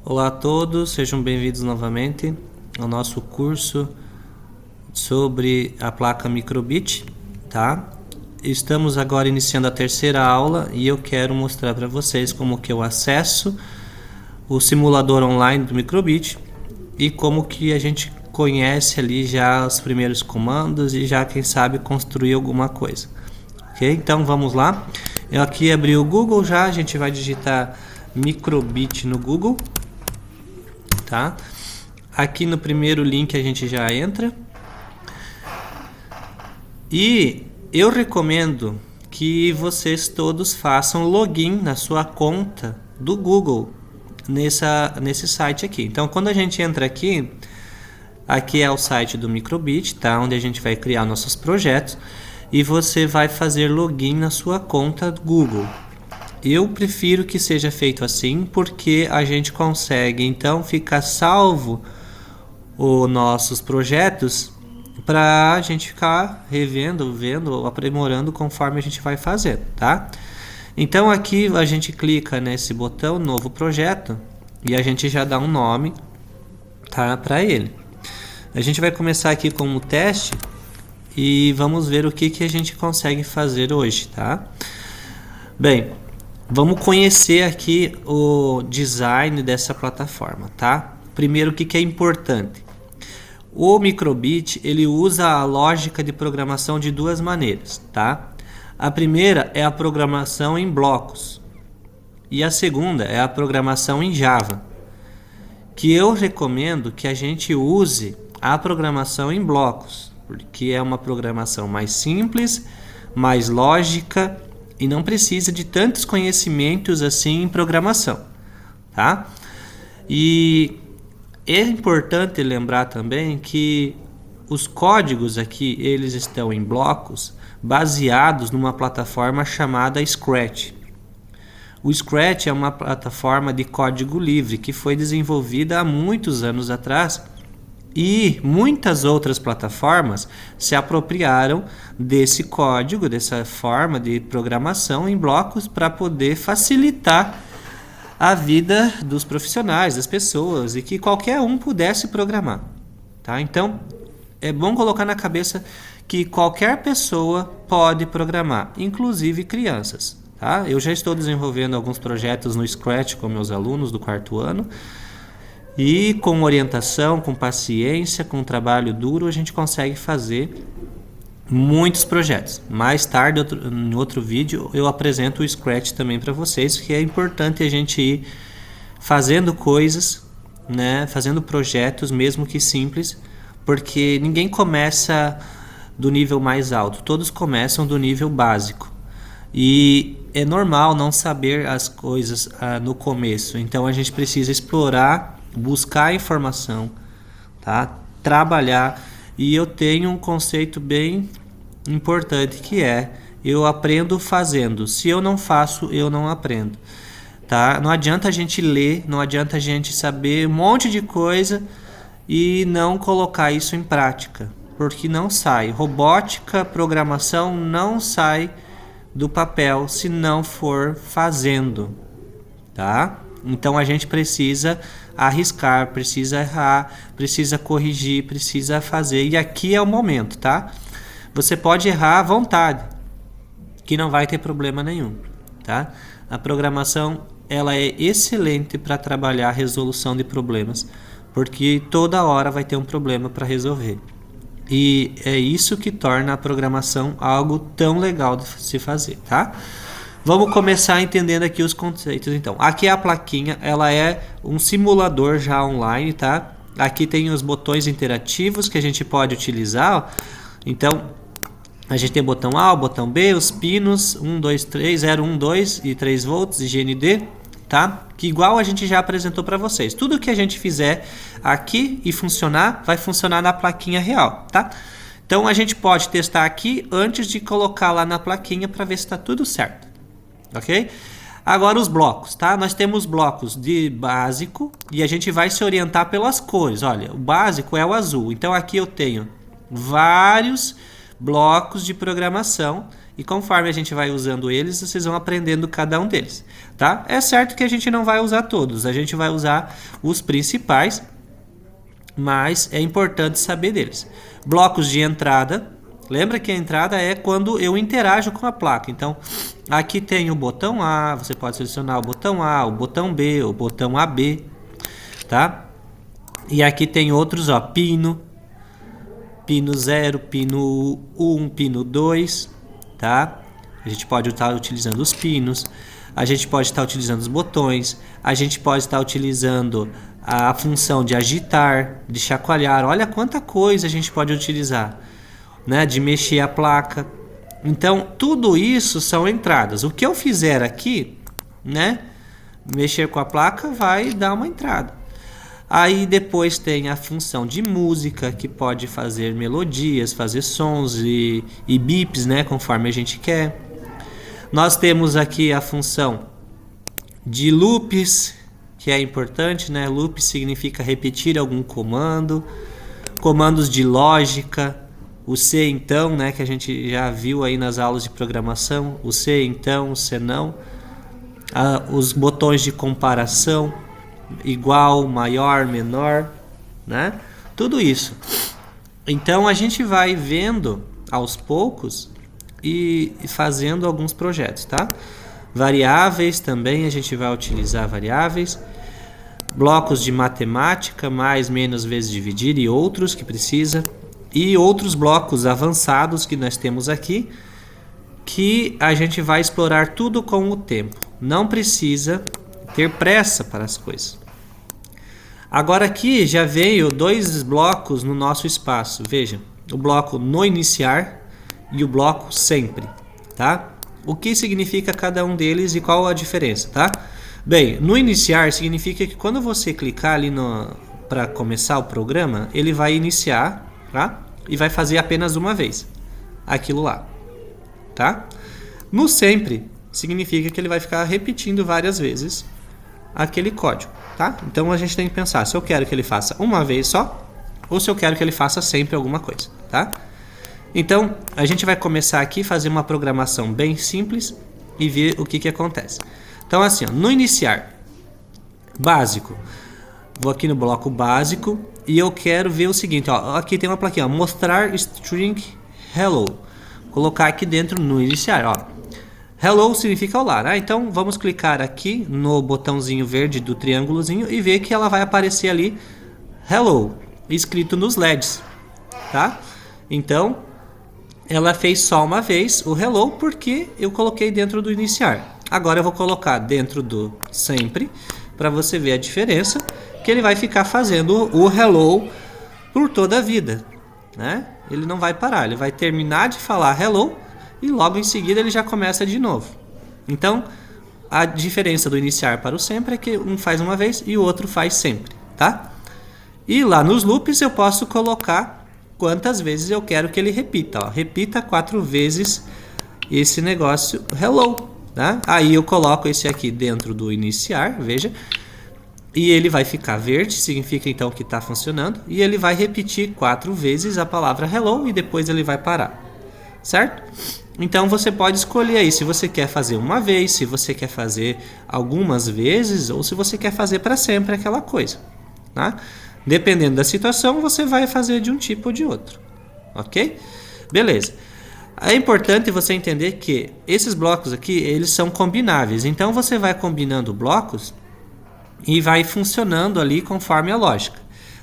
Olá a todos, sejam bem-vindos novamente ao nosso curso sobre a placa microbit, tá? Estamos agora iniciando a terceira aula e eu quero mostrar para vocês como que eu acesso o simulador online do microbit e como que a gente conhece ali já os primeiros comandos e já, quem sabe, construir alguma coisa. Ok? Então vamos lá. Eu aqui abri o Google já, a gente vai digitar microbit no Google. Tá? Aqui no primeiro link a gente já entra. E eu recomendo que vocês todos façam login na sua conta do Google nesse site aqui. Então, quando a gente entra aqui é o site do Microbit, tá? Onde a gente vai criar nossos projetos e você vai fazer login na sua conta do Google. Eu prefiro que seja feito assim, porque a gente consegue então ficar salvo os nossos projetos para a gente ficar revendo, vendo, aprimorando conforme a gente vai fazer, tá? Então aqui a gente clica nesse botão novo projeto e a gente já dá um nome, tá, para ele. A gente vai começar aqui com um teste e vamos ver o que a gente consegue fazer hoje, tá? Bem, vamos conhecer aqui o design dessa plataforma, tá? Primeiro, o que é importante? O Microbit, ele usa a lógica de programação de duas maneiras, tá? A primeira é a programação em blocos e a segunda é a programação em Java, que eu recomendo que a gente use a programação em blocos, porque é uma programação mais simples, mais lógica e não precisa de tantos conhecimentos assim em programação, tá? E é importante lembrar também que os códigos aqui, eles estão em blocos baseados numa plataforma chamada Scratch. O Scratch é uma plataforma de código livre que foi desenvolvida há muitos anos atrás e muitas outras plataformas se apropriaram desse código, dessa forma de programação em blocos para poder facilitar a vida dos profissionais, das pessoas e que qualquer um pudesse programar, tá? Então, é bom colocar na cabeça que qualquer pessoa pode programar, inclusive crianças, tá? Eu já estou desenvolvendo alguns projetos no Scratch com meus alunos do quarto ano. E com orientação, com paciência, com trabalho duro, a gente consegue fazer muitos projetos. Mais tarde, em outro vídeo, eu apresento o Scratch também para vocês, que é importante a gente ir fazendo coisas, né? Fazendo projetos, mesmo que simples, porque ninguém começa do nível mais alto, todos começam do nível básico. E é normal não saber as coisas no começo, então a gente precisa explorar, buscar informação, tá? Trabalhar. E eu tenho um conceito bem importante que é: eu aprendo fazendo. Se eu não faço, eu não aprendo, tá? Não adianta a gente ler, não adianta a gente saber um monte de coisa e não colocar isso em prática, porque não sai. Robótica, programação não sai do papel se não for fazendo, tá? Então a gente precisa arriscar, precisa errar, precisa corrigir, precisa fazer. E aqui é o momento, tá? Você pode errar à vontade, que não vai ter problema nenhum, tá? A programação, ela é excelente para trabalhar a resolução de problemas, porque toda hora vai ter um problema para resolver. E é isso que torna a programação algo tão legal de se fazer, tá? Vamos começar entendendo aqui os conceitos. Então, aqui é a plaquinha, ela é um simulador já online, tá? Aqui tem os botões interativos que a gente pode utilizar, ó. Então, a gente tem o botão A, o botão B, os pinos 1, 2, 3, 0, 1, 2 e 3 volts e GND, tá? Que igual a gente já apresentou para vocês. Tudo que a gente fizer aqui e funcionar, vai funcionar na plaquinha real, tá? Então a gente pode testar aqui antes de colocar lá na plaquinha para ver se está tudo certo, ok? Agora os blocos, tá? Nós temos blocos de básico e a gente vai se orientar pelas cores. Olha, o básico é o azul. Então aqui eu tenho vários blocos de programação e conforme a gente vai usando eles, vocês vão aprendendo cada um deles, tá? É certo que a gente não vai usar todos, a gente vai usar os principais, mas é importante saber deles. Blocos de entrada. Lembra que a entrada é quando eu interajo com a placa. Então, aqui tem o botão A, você pode selecionar o botão A, o botão B, o botão AB, tá? E aqui tem outros, ó, pino 0, pino 1, pino 2, tá? A gente pode estar utilizando os pinos, a gente pode estar utilizando os botões, a gente pode estar utilizando a função de agitar, de chacoalhar. Olha quanta coisa a gente pode utilizar, né? De mexer a placa. Então, tudo isso são entradas. O que eu fizer aqui, né? Mexer com a placa vai dar uma entrada. Aí depois tem a função de música, que pode fazer melodias, fazer sons e bips, né? Conforme a gente quer. Nós temos aqui a função de loops, que é importante, né? Loop significa repetir algum comando. Comandos de lógica. O se então, né, que a gente já viu aí nas aulas de programação, o se então, o se não, os botões de comparação, igual, maior, menor, né? Tudo isso. Então a gente vai vendo aos poucos e fazendo alguns projetos, tá? Variáveis também, a gente vai utilizar variáveis. Blocos de matemática, mais, menos, vezes, dividir e outros que precisa. E outros blocos avançados que nós temos aqui, que a gente vai explorar tudo com o tempo. Não precisa ter pressa para as coisas. Agora aqui já veio 2 blocos no nosso espaço. Veja, o bloco no iniciar e o bloco sempre, tá? O que significa cada um deles e qual a diferença, tá? Bem, no iniciar significa que quando você clicar ali para começar o programa, ele vai iniciar, tá? E vai fazer apenas uma vez aquilo lá, tá? No sempre significa que ele vai ficar repetindo várias vezes aquele código, tá? Então a gente tem que pensar se eu quero que ele faça uma vez só ou se eu quero que ele faça sempre alguma coisa, tá? Então a gente vai começar aqui fazer uma programação bem simples e ver o que acontece. Então assim, ó, no iniciar básico, vou aqui no bloco básico e eu quero ver o seguinte, ó, aqui tem uma plaquinha, ó, mostrar string hello. Colocar aqui dentro no iniciar, ó. Hello significa olá, né? Então vamos clicar aqui no botãozinho verde do triângulozinho e ver que ela vai aparecer ali hello, escrito nos LEDs, tá? Então ela fez só uma vez o hello porque eu coloquei dentro do iniciar. Agora eu vou colocar dentro do sempre para você ver a diferença, que ele vai ficar fazendo o hello por toda a vida, né? Ele não vai parar, ele vai terminar de falar hello e logo em seguida ele já começa de novo. Então a diferença do iniciar para o sempre é que um faz uma vez e o outro faz sempre, tá? E lá nos loops eu posso colocar quantas vezes eu quero que ele repita, ó. Repita 4 vezes esse negócio hello, tá? Aí eu coloco esse aqui dentro do iniciar, veja, e ele vai ficar verde, significa então que está funcionando, e ele vai repetir 4 vezes a palavra hello e depois ele vai parar, certo? Então você pode escolher aí se você quer fazer uma vez, se você quer fazer algumas vezes ou se você quer fazer para sempre aquela coisa, tá? Dependendo da situação, você vai fazer de um tipo ou de outro, ok? Beleza. É importante você entender que esses blocos aqui, eles são combináveis. Então você vai combinando blocos e vai funcionando ali conforme a lógica,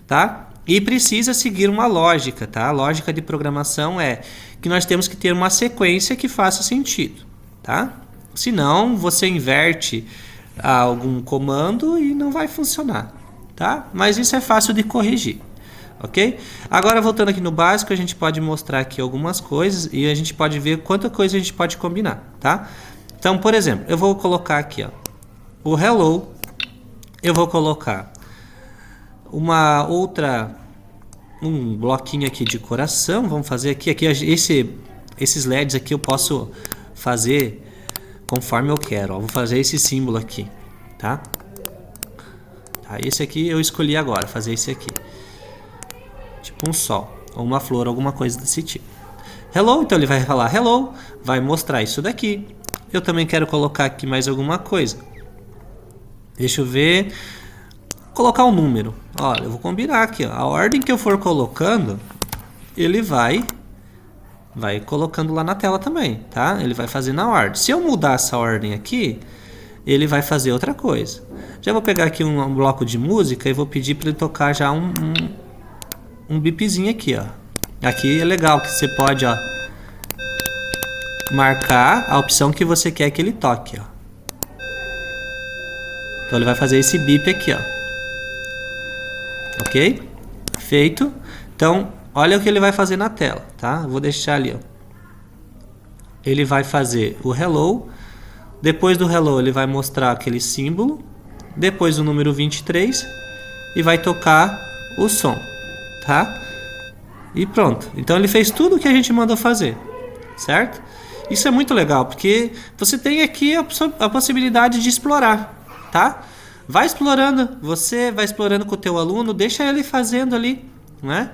tá? E precisa seguir uma lógica, tá? A lógica de programação é que nós temos que ter uma sequência que faça sentido, tá? Senão você inverte algum comando e não vai funcionar, tá? Mas isso é fácil de corrigir, ok? Agora voltando aqui no básico, a gente pode mostrar aqui algumas coisas e a gente pode ver quanta coisa a gente pode combinar, tá? Então, por exemplo, eu vou colocar aqui, ó, o hello, eu vou colocar um bloquinho aqui de coração, vamos fazer aqui esses LEDs aqui eu posso fazer conforme eu quero, ó. Vou fazer esse símbolo aqui, tá? Esse aqui eu escolhi agora, fazer esse aqui, tipo um sol, ou uma flor, alguma coisa desse tipo. hello, então ele vai falar hello, vai mostrar isso daqui. Eu também quero colocar aqui mais alguma coisa. Deixa eu ver. Colocar um número. Olha, eu vou combinar aqui, ó. A ordem que eu for colocando, ele vai colocando lá na tela também, tá? Ele vai fazer na ordem. Se eu mudar essa ordem aqui, ele vai fazer outra coisa. Já vou pegar aqui um bloco de música e vou pedir para ele tocar já um bipzinho aqui, ó. Aqui é legal que você pode, ó, marcar a opção que você quer que ele toque, ó. Então ele vai fazer esse bip aqui, ó. Ok? Feito. Então, olha o que ele vai fazer na tela, tá? Vou deixar ali, ó. Ele vai fazer o hello. Depois do hello, ele vai mostrar aquele símbolo. Depois o número 23. E vai tocar o som, tá? E pronto. Então ele fez tudo o que a gente mandou fazer, certo? Isso é muito legal, porque você tem aqui a possibilidade de explorar, tá? Vai explorando, você vai explorando com o teu aluno, deixa ele fazendo ali, né?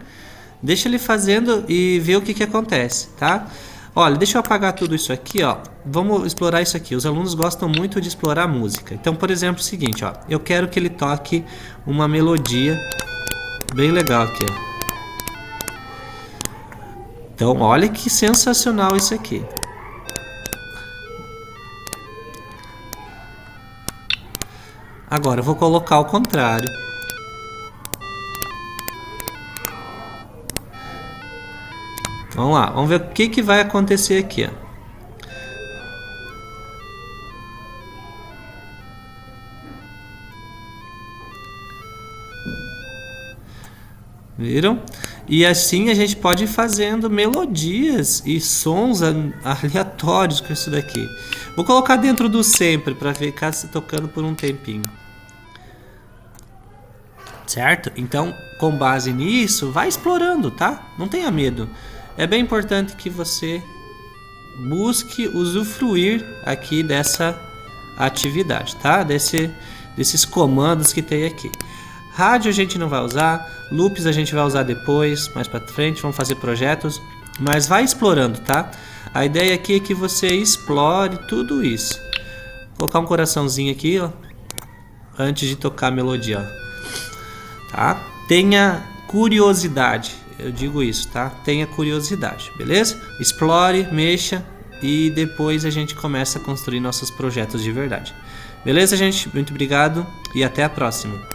Deixa ele fazendo e ver o que acontece, tá? Olha, deixa eu apagar tudo isso aqui, ó. Vamos explorar isso aqui. Os alunos gostam muito de explorar música. Então, por exemplo, o seguinte, ó. Eu quero que ele toque uma melodia bem legal aqui, ó. Então, olha que sensacional isso aqui. Agora eu vou colocar ao contrário. Vamos lá, vamos ver o que vai acontecer aqui, ó. Viram? E assim a gente pode ir fazendo melodias e sons aleatórios com isso daqui. Vou colocar dentro do sempre para ficar se tocando por um tempinho. Certo? Então, com base nisso, vai explorando, tá? Não tenha medo. É bem importante que você busque usufruir aqui dessa atividade, tá? Desses comandos que tem aqui. Rádio a gente não vai usar, loops a gente vai usar depois, mais pra frente, vamos fazer projetos, mas vai explorando, tá? A ideia aqui é que você explore tudo isso. Vou colocar um coraçãozinho aqui, ó, antes de tocar a melodia, ó. Tá? Tenha curiosidade, eu digo isso, tá? Tenha curiosidade, beleza? Explore, mexa e depois a gente começa a construir nossos projetos de verdade. Beleza, gente? Muito obrigado e até a próxima.